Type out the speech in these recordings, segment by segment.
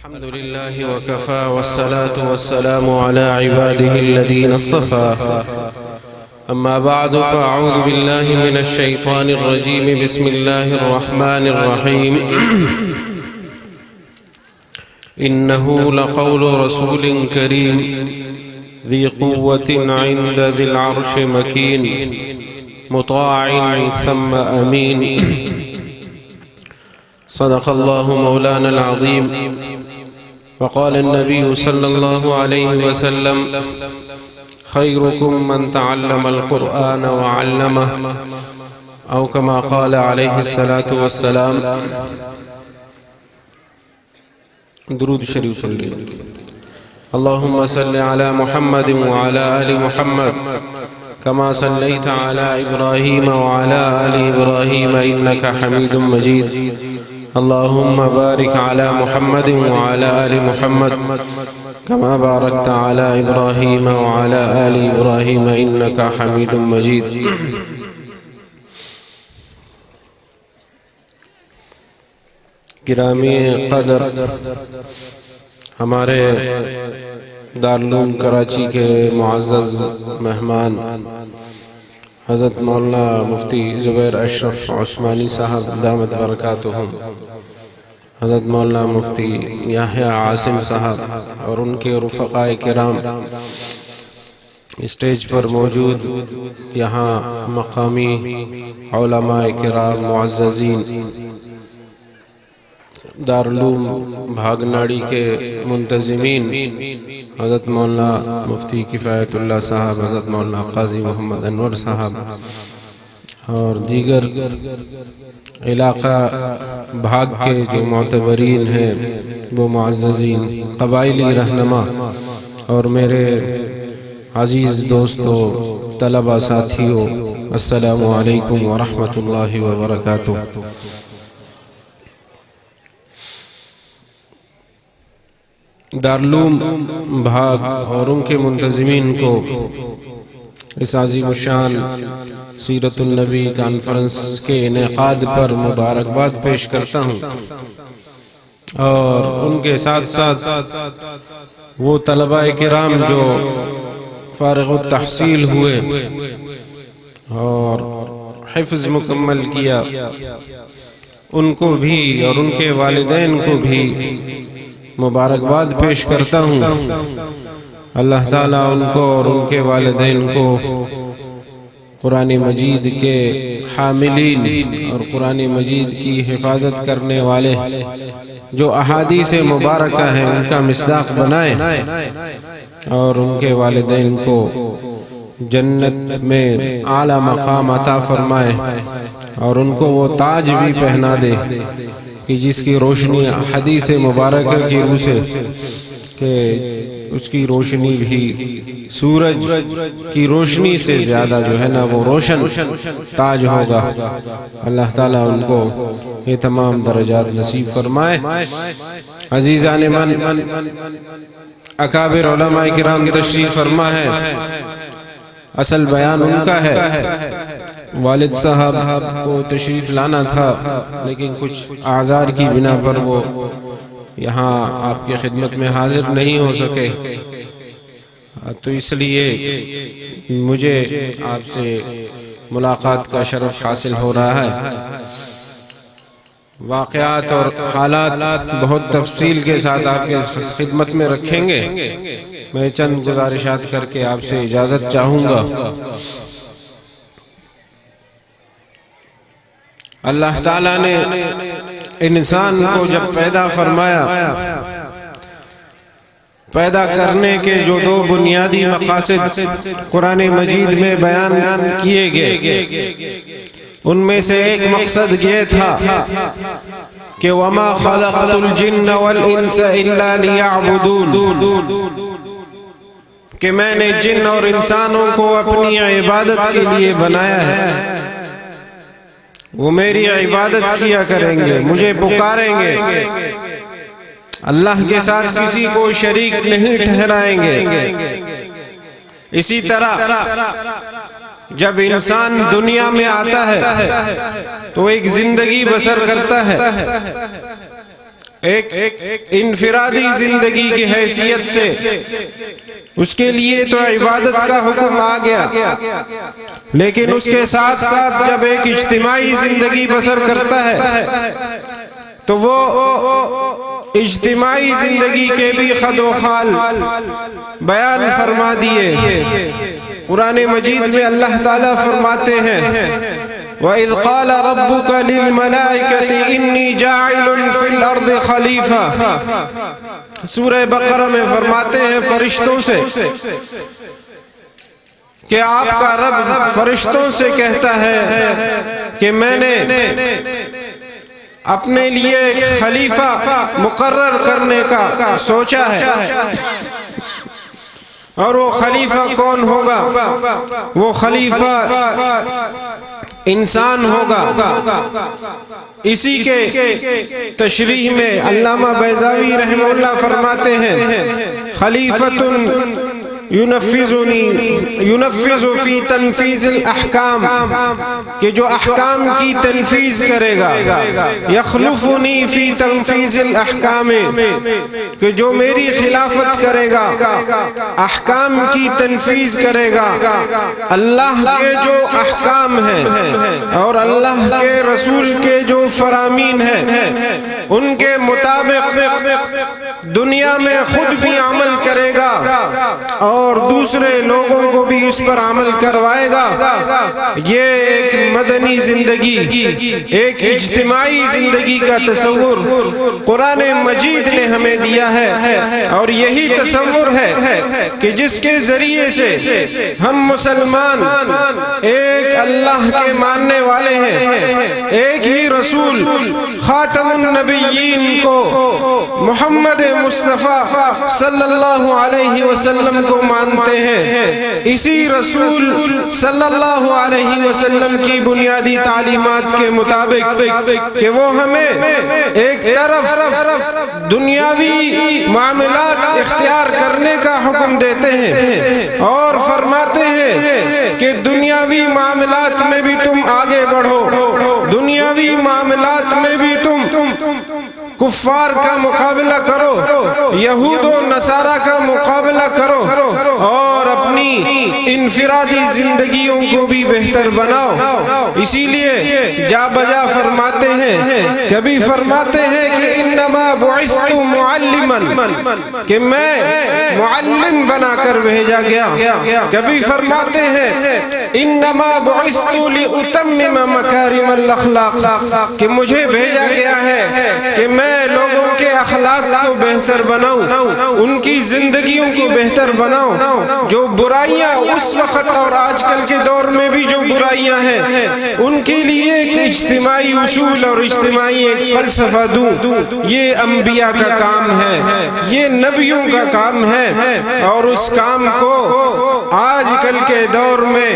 الحمد لله وكفى والصلاة والسلام على عباده الذين اصطفى أما بعد فأعوذ بالله من الشيطان الرجيم بسم الله الرحمن الرحيم إنه لقول رسول كريم ذي قوة عند ذي العرش مكين مطاع ثم أمين صدق الله مولانا العظيم وقال النبي صلى الله عليه وسلم خيركم من تعلم القرآن وعلمه أو كما قال عليه الصلاة والسلام درود شریف اللهم صل على محمد وعلى آل محمد كما صليت على إبراهيم وعلى آل إبراهيم إنك حميد مجيد اللهم بارك على محمد وعلى آل محمد كما باركت على إبراهيم وعلى آل إبراهيم إنك حميد مجيد گرامی قدر ہمارے دارالعلوم کراچی کے معزز مہمان حضرت مولانا مفتی زبیر اشرف عثمانی صاحب دامت برکاتہم، حضرت مولانا مفتی یحییٰ عاصم صاحب اور ان کے رفقائے کرام اسٹیج پر موجود، یہاں مقامی علماء کرام معززین، دارالعلوم بھاگناڑی کے منتظمین، حضرت مولانا مفتی کفایت اللہ صاحب، حضرت مولانا قاضی محمد انور صاحب اور دیگر علاقہ بھاگ کے جو معتبرین ہیں وہ معززین، قبائلی رہنما اور میرے عزیز دوستو، طلبہ ساتھیوں، السلام علیکم ورحمۃ اللہ وبرکاتہ۔ دارالعلوم بھاگ اور ان کے منتظمین کو اس عظیم الشان سیرت النبی کانفرنس کے انعقاد پر مبارکباد پیش کرتا ہوں، اور ان کے ساتھ ساتھ وہ طلباء کرام جو فارغ التحصیل ہوئے اور حفظ مکمل کیا، ان کو بھی اور ان کے والدین کو بھی مبارکباد پیش کرتا ہوں۔ اللہ تعالیٰ ان کو اور ان کے والدین کو قرآن مجید کے حاملین اور قرآن مجید کی حفاظت کرنے والے جو احادیث مبارکہ ہیں ان کا مصداق بنائے، اور ان کے والدین کو جنت میں اعلیٰ مقام عطا فرمائے، اور ان کو وہ تاج بھی پہنا دے کہ جس کی روشنی حدیث مبارکہ کی روح سے، کہ اس کی روشنی بھی سورج کی روشنی سے زیادہ جو ہے نا وہ روشن تاج ہوگا۔ اللہ تعالیٰ ان کو یہ تمام درجات نصیب فرمائے۔ عزیزان من، اکابر علماء کرام تشریف فرما ہے، اصل بیان ان کا ہے۔ والد صاحب کو تشریف لانا تھا لیکن کچھ اعذار کی بنا پر وہ یہاں آپ کی خدمت میں حاضر نہیں ہو سکے، تو اس لیے مجھے آپ سے ملاقات کا شرف حاصل ہو رہا ہے۔ واقعات اور حالات بہت تفصیل کے ساتھ آپ کے خدمت میں رکھیں گے، میں چند گزارشات کر کے آپ سے اجازت چاہوں گا۔ اللہ تعالیٰ نے انسان کو جب پیدا فرمایا، پیدا کرنے کے جو دو بنیادی مقاصد قرآن مجید میں بیان کیے گئے، ان میں سے ایک مقصد یہ تھا کہ وَمَا خَلَقْتُ الْجِنَّ وَالْإِنسَ إِلَّا لِيَعْبُدُونَ، کہ میں نے جن اور انسانوں کو اپنی عبادت کے لیے بنایا ہے، وہ میری عبادت کیا کریں گے، مجھے پکاریں گے، اللہ کے ساتھ کسی کو شریک نہیں ٹھہرائیں گے۔ اسی طرح جب انسان دنیا میں آتا ہے تو ایک زندگی بسر کرتا ہے، ایک انفرادی زندگی کی حیثیت سے اس کے لیے تو عبادت کا حکم آ گیا، لیکن اس کے ساتھ ساتھ جب ایک اجتماعی زندگی بسر کرتا ہے تو وہ اجتماعی زندگی کے بھی خد و خال بیان فرما دیے۔ قرآن مجید میں اللہ تعالیٰ فرماتے ہیں وَإِذْ قَالَ رَبُّكَ لِلْمَلَائِكَةِ إِنِّي جَاعِلٌ فِي الْأَرْضِ خَلِيفَةً، سورہ بقرہ میں فرماتے ہیں فرشتوں سے کہ آپ کا رب فرشتوں سے کہتا ہے کہ میں نے اپنے لیے ایک خلیفہ مقرر کرنے کا سوچا ہے، اور وہ خلیفہ کون ہوگا؟ وہ خلیفہ انسان ہوگا۔ اسی کے تشریح میں علامہ بیضاوی رحمہ اللہ فرماتے ہیں خلیفۃ ينفذ فی تنفیذ الاحکام، کہ جو احکام کی تنفیذ کرے گا، یخلفنی فی تنفیذ الاحکام، کہ جو میری خلافت کرے گا، احکام کی تنفیذ کرے گا۔ اللہ کے جو احکام ہیں اور اللہ کے رسول کے جو فرامین ہیں ان کے مطابق دنیا میں خود بھی عمل کرے گا اور دوسرے لوگوں کو بھی اس پر عمل کروائے گا۔ یہ ایک مدنی زندگی، ایک اجتماعی زندگی کا تصور قرآن مجید نے ہمیں دیا ہے، اور یہی تصور ہے کہ جس کے ذریعے سے ہم مسلمان ایک اللہ کے ماننے والے ہیں، ایک ہی رسول خاتم النبیین کو محمد مصطفیٰ صلی اللہ علیہ وسلم کو مانتے ہیں۔ اسی رسول صلی اللہ علیہ وسلم کی بنیادی تعلیمات کے مطابق کہ وہ ہمیں ایک طرف دنیاوی معاملات اختیار کرنے کا حکم دیتے ہیں اور فرماتے ہیں کہ دنیاوی معاملات میں بھی تم آگے بڑھو، دنیاوی معاملات میں بھی تم کفار کا مقابلہ کرو، یہود و نصارہ کا مقابلہ کرو، اور اپنی انفرادی زندگیوں کو بھی بہتر بناؤ۔ اسی لیے جا بجا فرماتے ہیں، کبھی فرماتے ہیں کہ انما بعثت معلما، کہ میں معلم بنا کر بھیجا گیا، کبھی فرماتے ہیں انما بعثت لأتمم مکارم الاخلاق، کہ مجھے بھیجا گیا ہے کہ میں لوگوں کے اخلاق کو بہتر بناؤں، ان کی زندگیوں کو بہتر بناؤں۔ جو برائیاں اس وقت اور آج کل کے دور میں بھی جو برائیاں ہیں ان کے لیے ایک اجتماعی اصول اور اجتماعی ایک فلسفہ دوں، یہ انبیاء کا کام ہے، یہ نبیوں کا کام ہے، اور اس کام کو آج کل کے دور میں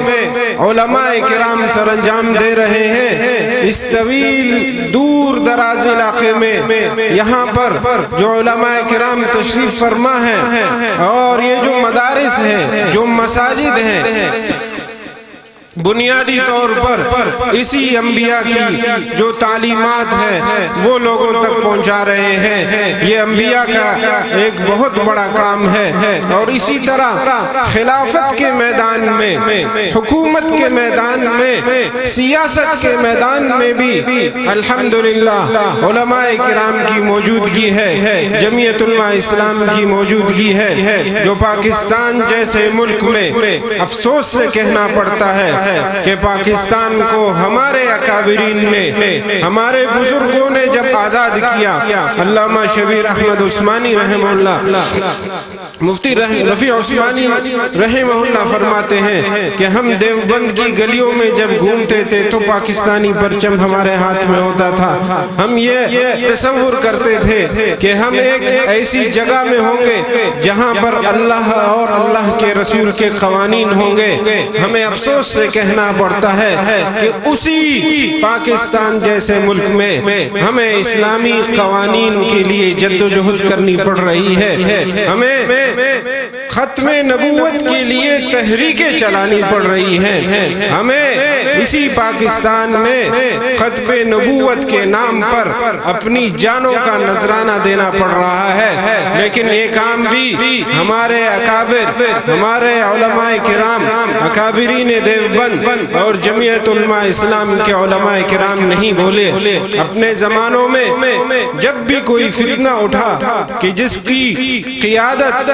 علماء کرام سر انجام دے رہے ہیں۔ اس طویل دور دراز علاقے میں یہاں پر جو علماء کرام تشریف فرما ہیں اور یہ جو مدارس ہیں، جو مساجد ہیں، بنیادی طور پر اسی انبیاء کی جو تعلیمات ہیں وہ لوگوں تک پہنچا رہے ہیں۔ یہ انبیاء کا ایک بہت بڑا کام ہے، اور اسی طرح خلافت کے میدان میں، حکومت کے میدان میں، سیاست کے میدان میں بھی الحمدللہ علماء کرام کی موجودگی ہے، جمعیت علماء اسلام کی موجودگی ہے، جو پاکستان جیسے ملک میں افسوس سے کہنا پڑتا ہے کہ پاکستان کو ہمارے اکابرین نے، ہمارے بزرگوں نے جب آزاد کیا، علامہ شبیر احمد عثمانی رحمہ اللہ، مفتی رفیع عثمانی رحمہ اللہ فرماتے ہیں کہ ہم دیوبند کی گلیوں میں جب گھومتے تھے تو پاکستانی پرچم ہمارے ہاتھ میں ہوتا تھا، ہم یہ تصور کرتے تھے کہ ہم ایک ایسی جگہ میں ہوں گے جہاں پر اللہ اور اللہ کے رسول کے قوانین ہوں گے۔ ہمیں افسوس سے کہنا پڑتا ہے کہ اسی پاکستان جیسے ملک میں ہمیں اسلامی قوانین کے لیے جدوجہد کرنی پڑ رہی ہے، ہمیں ختم نبوت کے لیے تحریکیں چلانی پڑ رہی ہیں. ہمیں اسی پاکستان میں ختم نبوت کے نام پر اپنی جانوں کا نذرانہ دینا پڑ رہا ہے. لیکن یہ کام بھی ہمارے اکابر، ہمارے علماء کرام، اکابرین دیوبند اور جمعیت علماء اسلام کے علماء کرام نہیں بولے. اپنے زمانوں میں جب بھی کوئی فتنہ اٹھا کہ جس کی قیادت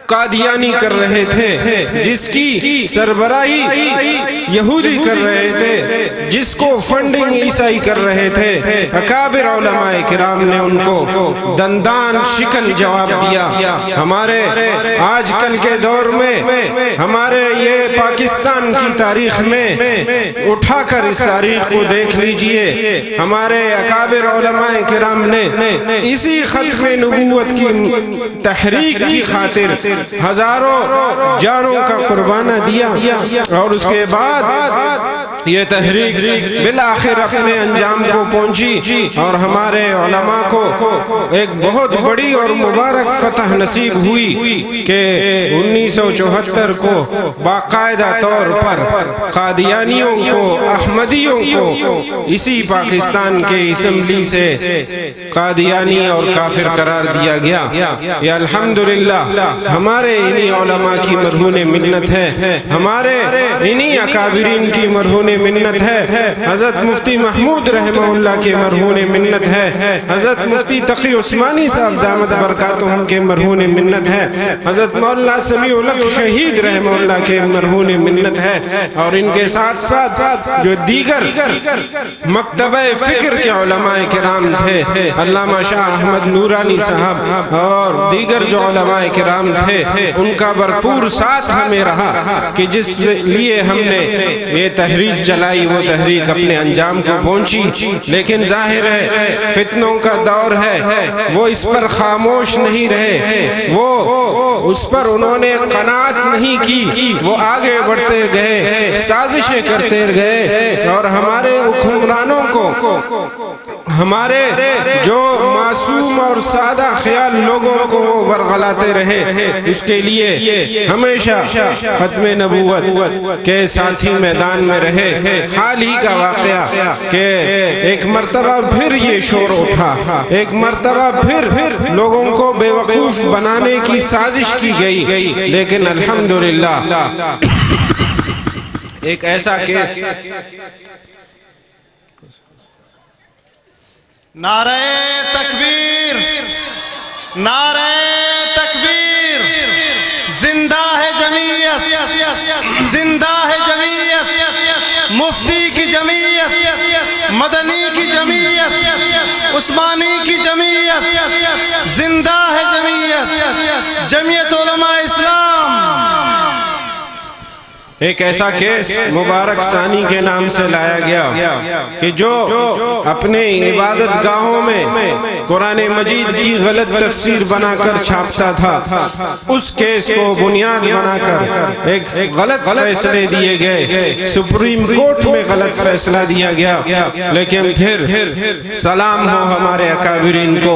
قادیانی کر رہے تھے، جس کی سربراہی یہودی کر رہے تھے، جس کو فنڈنگ عیسائی کر رہے تھے، اکابر علماء کرام نے ان کو دندان شکن جواب دیا. ہمارے آج کل کے دور میں ہمارے یہ پاکستان کی تاریخ میں اٹھا کر اس تاریخ کو دیکھ لیجئے. ہمارے اکابر علماء کرام نے اسی ختم نبوت کی تحریک کی خاطر ہزاروں جانوں کا قربانہ دیا، اور اس کے بعد یہ تحریک بالآخر اپنے انجام کو پہنچی اور ہمارے علماء کو ایک بہت بڑی اور مبارک فتح نصیب ہوئی کہ 1974 کو باقاعدہ طور پر قادیانیوں کو، احمدیوں کو اسی پاکستان کے اسمبلی سے قادیانی اور کافر قرار دیا گیا. یہ الحمدللہ ہمارے انہی علماء کی مرہون منت ہے، ہمارے انہی اکابرین کی مرہون منت ہے. حضرت مفتی محمود رحمہ اللہ کے مرہون منت ہے، حضرت مفتی تقی عثمانی صاحب دامت برکاتہم کے مرہون منت ہے، حضرت مولانا سمیع الحق شہید رحمہ اللہ کے مرہون منت ہے. اور ان کے ساتھ ساتھ جو دیگر مکتبہ فکر کے علماء کرام تھے، علامہ شاہ احمد نورانی صاحب اور دیگر جو علماء کرام تھے، ان کا بھرپور ساتھ ہمیں رہا کہ جس لیے ہم نے یہ تحریک چلائی، وہ تحریک اپنے انجام کو پہنچی. لیکن ظاہر ہے فتنوں کا دور ہے، وہ اس پر خاموش نہیں رہے، وہ اس پر انہوں نے قناعت نہیں کی، وہ آگے بڑھتے گئے، سازشیں کرتے گئے، اور ہمارے حکمرانوں کو، ہمارے جو معصوم اور سادہ خیال لوگوں کو ورغلاتے رہے. اس کے لیے ہمیشہ ختم نبوت کے ساتھی میدان میں رہے. حال ہی کا واقعہ کہ ایک مرتبہ پھر یہ شور اٹھا، ایک مرتبہ پھر لوگوں کو بے وقوف بنانے کی سازش کی گئی. لیکن الحمدللہ ایک ایسا کیس نعرہ تکبیر، نعرہ تکبیر، زندہ ہے جمعیت، زندہ ہے جمعیت، مفتی کی جمعیت، مدنی کی جمعیت، عثمانی کی جمعیت، زندہ ہے جمعیت، جمعیت علماء اسلام. ایک ایسا کیس مبارک ثانی کے نام سے لایا گیا کہ جو اپنے عبادت گاہوں میں قرآن مجید کی غلط تفسیر بنا کر چھاپتا تھا، اس کیس کو بنیاد بنا کر ایک غلط فیصلے دیے گئے، سپریم کورٹ میں غلط فیصلہ دیا گیا. لیکن پھر سلام ہو ہمارے اکابرین کو،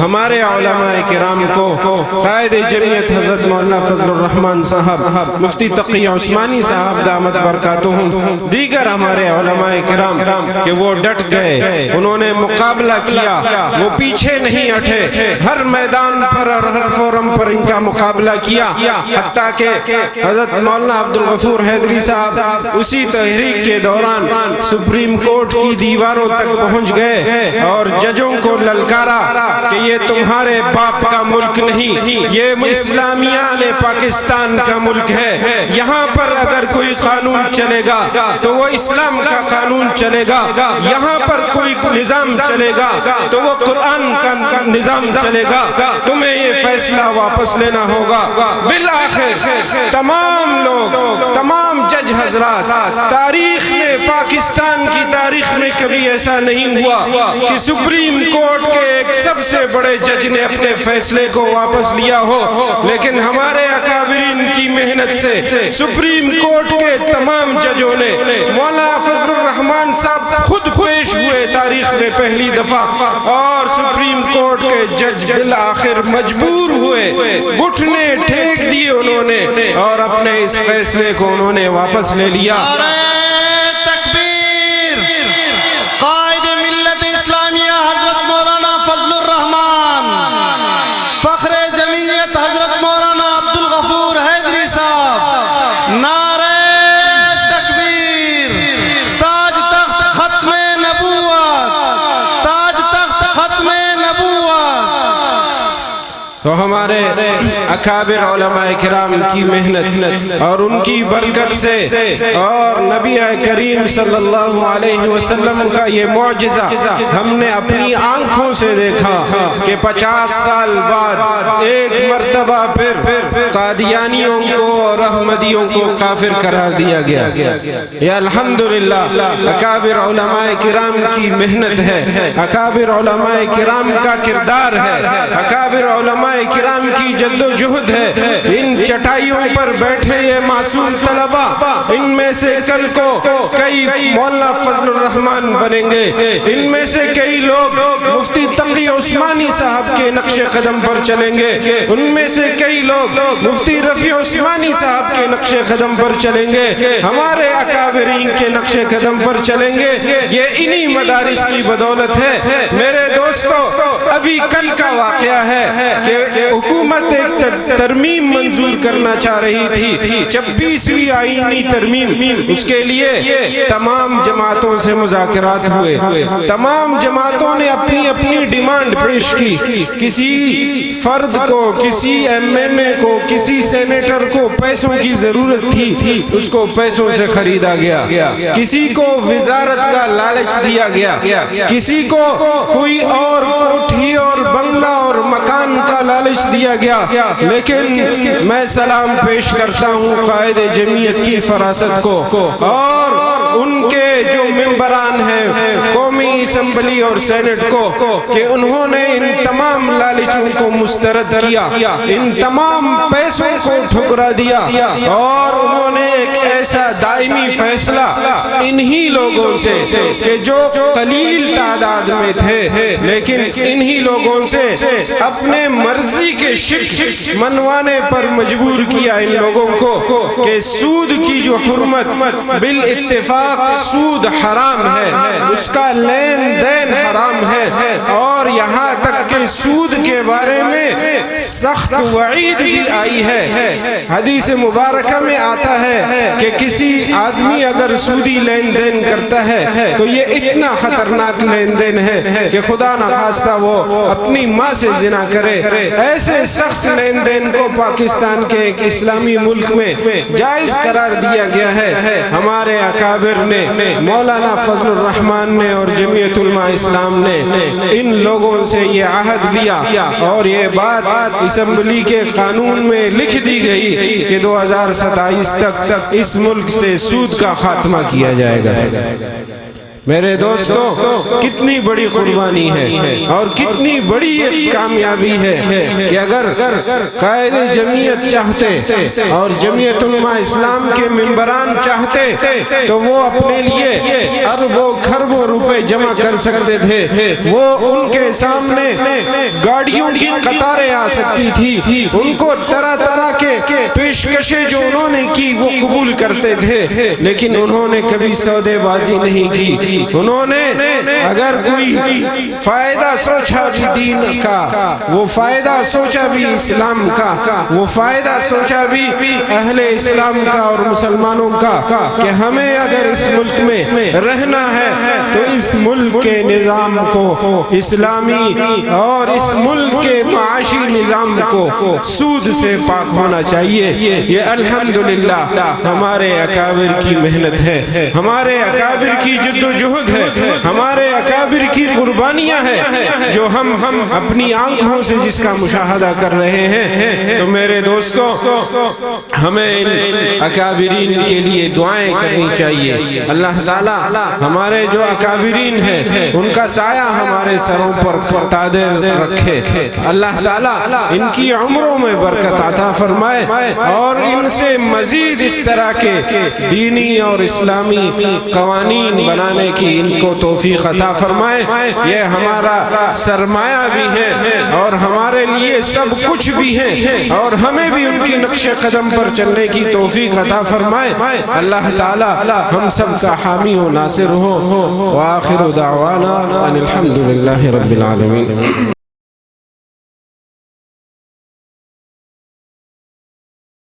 ہمارے علماء کرام کو، قائد جمعیت حضرت مولانا فضل الرحمن صاحب، مفتی تقی عثمانی صاحب دامت برکاتہم، دیگر ہمارے علماء کرام کہ وہ ڈٹ گئے، انہوں نے مقابلہ کیا، وہ پیچھے نہیں ہٹے، ہر میدان پر اور ہر فورم پر ان کا مقابلہ کیا. حتیٰ کہ حضرت مولانا عبدالغفور حیدری صاحب اسی تحریک کے دوران سپریم کورٹ کی دیواروں تک پہنچ گئے اور ججوں کو للکارا کہ یہ تمہارے باپ کا ملک نہیں، یہ اسلامیان پاکستان کا ملک ہے. یہاں پر اگر کوئی قانون چلے گا تو وہ اسلام کا قانون چلے گا، یہاں پر کوئی نظام چلے گا تو وہ قرآن کا نظام چلے گا. تمہیں یہ فیصلہ واپس لینا ہوگا. بالآخر تمام لوگ، تمام جج حضرات، تاریخ میں پاکستان کی تاریخ میں کبھی ایسا نہیں ہوا کہ سپریم کورٹ کے ایک سب سے بڑے جج نے اپنے فیصلے کو واپس لیا ہو، لیکن ہمارے اکابرین کی محنت سے سپریم کورٹ کے تمام ججوں نے، مولانا فضل الرحمان صاحب خود پیش ہوئے تاریخ میں پہلی دفعہ، اور سپریم کورٹ کے جج بالآخر مجبور ہوئے، گھٹنے ٹھیک دیے انہوں نے، اور اپنے اس فیصلے کو انہوں نے واپس لے لیا۔ نعرہ تکبیر! قائد ملت اسلامیہ حضرت مولانا فضل الرحمان، فخر جمعیت حضرت مولانا عبدالغفور حیدری صاحب، نعرہ تکبیر! تاج تخت ختم نبوت، تاج تخت ختم نبوت۔ تو ہمارے اکابر علماء کرام کی محنت اور ان کی برکت سے، اور نبی کریم صلی اللہ علیہ وسلم کا یہ معجزہ ہم نے اپنی آنکھوں سے دیکھا کہ 50 سال بعد ایک مرتبہ پھر قادیانیوں کو اور احمدیوں کو کافر قرار دیا گیا۔ یہ الحمدللہ اکابر علماء کرام کی محنت ہے، اکابر علماء کرام کا کردار ہے، اکابر علماء کرام کی جد و جہد ہے۔ ان چٹائیوں پر بیٹھے یہ معصوم طلبہ، ان میں سے کل کو کئی مولانا فضل الرحمان بنیں گے، ان میں سے کئی لوگ مفتی تقی عثمانی صاحب کے نقش قدم پر چلیں گے، ان میں سے کئی لوگ مفتی رفیع عثمانی صاحب کے نقش قدم پر چلیں گے، ہمارے اکابرین کے نقش قدم پر چلیں گے۔ یہ انہی مدارس کی بدولت ہے۔ میرے دوستو، ابھی کل کا واقعہ ہے کہ حکومت ایک ترمیم منظور کرنا چاہ رہی تھی، 26ویں آئینی ترمیم، اس کے لیے تمام جماعتوں سے مذاکرات ہوئے، تمام جماعتوں نے اپنی اپنی ڈیمانڈ پیش کی۔ کسی فرد کو، کسی ایم این اے کو، کسی سینیٹر کو پیسوں کی ضرورت تھی، اس کو پیسوں سے خریدا گیا، کسی کو وزارت کا لالچ دیا گیا، کسی کو کوئی اور کوٹھی اور بنگلہ اور مکان کا لالچ دیا گیا۔ لیکن میں سلام پیش کرتا ہوں قائد جمعیت کی فراست کو اور ان کے جو ممبران ہیں قومی اسمبلی اور سینٹ کو، کہ انہوں نے ان تمام لالچوں کو مسترد کیا، ان تمام پیسوں کو ٹھکرا دیا، اور انہوں نے ایک ایسا دائمی فیصلہ انہی لوگوں سے کہ جو قلیل تعداد میں تھے، لیکن انہی لوگوں سے اپنے مرضی کے شک منوانے پر مجبور کیا ان لوگوں کو کہ سود کی جو حرمت بالاتفاق سود حرام ہے، اس کا لین دین حرام ہے، اور یہاں تک کہ سود کے بارے میں سخت وعید بھی آئی ہے۔ حدیث مبارکہ میں آتا ہے کہ کسی آدمی اگر سودی لین دین کرتا ہے تو یہ اتنا خطرناک لین دین ہے کہ خدا نخواستہ وہ اپنی ماں سے زنا کرے۔ ایسے سخت لین دین کو پاکستان کے ایک اسلامی ملک میں جائز قرار دیا گیا ہے۔ ہمارے اکابر نے، مولانا فضل الرحمان نے اور جمعیت علماء اسلام نے ان لوگوں سے یہ عہد لیا، اور یہ بات اسمبلی کے قانون میں لکھ دی گئی کہ 2027 تک اس ملک سے سود کا خاتمہ کیا جائے گا۔ میرے دوستو، کتنی بڑی قربانی ہے اور کتنی بڑی ایک کامیابی ہے کہ اگر قائد جمعیت چاہتے اور جمعیت علماء اسلام کے ممبران چاہتے تو وہ اپنے لیے اربوں کھربوں روپے جمع کر سکتے تھے، وہ ان کے سامنے گاڑیوں کی قطاریں آ سکتی تھی، ان کو طرح طرح کے پیشکشیں جو انہوں نے کی وہ قبول کرتے تھے، لیکن انہوں نے کبھی سودے بازی نہیں کی۔ انہوں نے اگر کوئی فائدہ سوچا بھی دین کا، وہ فائدہ سوچا بھی اسلام کا، وہ فائدہ سوچا بھی اہل اسلام کا اور مسلمانوں کا کہ ہمیں اگر اس ملک میں رہنا ہے تو اس ملک کے نظام کو، اسلامی اور اس ملک کے معاشی نظام کو سود سے پاک ہونا چاہیے۔ یہ الحمدللہ ہمارے اکابر کی محنت ہے، ہمارے اکابر کی جد و جہد ہے، ہمارے اکابر کی قربانیاں ہیں جو ہم اپنی آنکھوں سے جس کا مشاہدہ کر رہے ہیں۔ تو میرے دوستو، ہمیں ان اکابرین کے لیے دعائیں کرنی چاہیے۔ اللہ تعالیٰ ہمارے جو اکابرین ہیں ان کا سایہ ہمارے سروں پر قادر رکھے، اللہ تعالیٰ ان کی عمروں میں برکت عطا فرمائے اور ان سے مزید اس طرح کے دینی اور اسلامی قوانین بنانے کی ان کو توفیق عطا فرمائے۔ یہ ہمارا سرمایہ بھی ہے اور ہمارے لیے سب کچھ بھی ہے، اور ہمیں بھی ان کی نقش قدم پر چلنے کی توفیق عطا فرمائے۔ اللہ تعالیٰ ہم سب کا حامی و ناصر ہو۔ وآخر دعوانا ان الحمد للہ رب العالمین۔